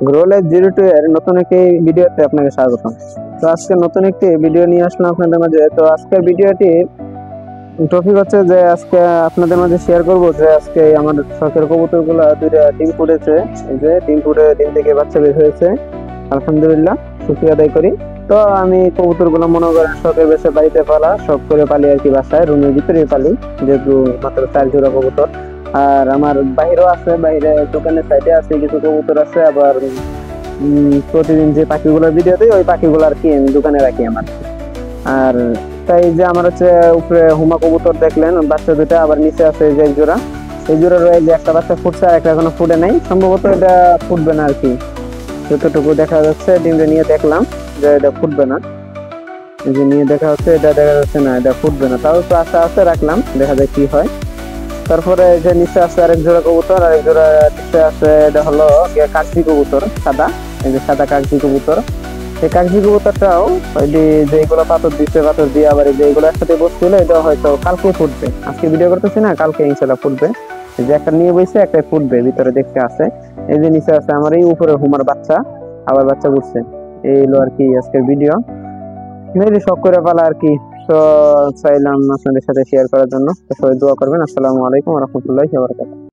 গ্রোলে 02 এর নতুন একটি ভিডিওতে আপনাকে স্বাগতম। তো আজকে নতুন একটি ভিডিও নিয়ে আসলাম আপনাদের মাঝে। তো আজকের ভিডিওটি টপিক হচ্ছে যে আজকে আপনাদের মাঝে শেয়ার করব যে আজকে আমার শখের কবুতরগুলা দুইটা ডিম ফুটেছে। এই যে ডিম ফুটে ডিম থেকে বাচ্চা বের হয়েছে, আলহামদুলিল্লাহ, শুকরিয়া আদায় করি। তো আমি কবুতরগুলো মনে করেন শখের বেশে বাড়িতে পালা, শখ করে পালি আর কি, বাসায় রুমের ভিতরেই পালি, যেহেতু মাত্র 4 জোড়া কবুতর। আর আমার বাইরেও আছে, বাইরে দোকানের সাইডে আছে কিছু কবুতর আছে। আবার প্রতিদিন যে পাখিগুলোর ভিডিও দিই ওই পাখিগুলো আর কি আমি দোকানে রাখি আমার। আর তাই যে আমার হচ্ছে উপরে হুমা কবুতর দেখলেন বাচ্চা দুটা, আবার নিচে আছে এই যে এক জোড়া। এই জোড়া রয়ে যে একটা বাচ্চা ফুটছে আর একটা এখনো ফুটে নাই, সম্ভবত এটা ফুটবে না আর কি। যতটুকু দেখা যাচ্ছে ডিমটা নিয়ে দেখলাম যে এটা ফুটবে না। এই যে নিয়ে দেখা হচ্ছে, এটা দেখা যাচ্ছে না, এটা ফুটবে না। তাও তো আশা আছে, রাখলাম, দেখা যায় কি হয়। তারপরে এই যে নিচে আছে আরেক জোড়া কবুতর, আরেক জোড়া নিচে আছে, এটা হলো কাগজি কবুতর, সাদা। এই যে সাদা কাগজি কবুতর। এই কাগজি কবুতরটাও ওই যে যেগুলো পাথর দিচ্ছে, পাথর দিয়ে আবার এই যে এগুলো একসাথে বসছিল, এটা হয়তো কালকে ফুটবে। আজকে ভিডিও করতেছি না, কালকে ইনশাল্লাহ ফুটবে। এই যে একটা নিয়ে বসে, একটা ফুটবে, ভিতরে দেখতে আছে। এই যে নিচে আছে আমার এই উপরে হুমার বাচ্চা, আবার বাচ্চা উঠছে। এই হলো আর কি আজকের ভিডিও, মেয়েদের শখ করে পালা আর কি। তো চাইলাম আপনাদের সাথে শেয়ার করার জন্য। তো সবাই দোয়া করবেন। আসসালামু আলাইকুম ওয়া রাহমাতুল্লাহি ওয়া বারাকাতুহু।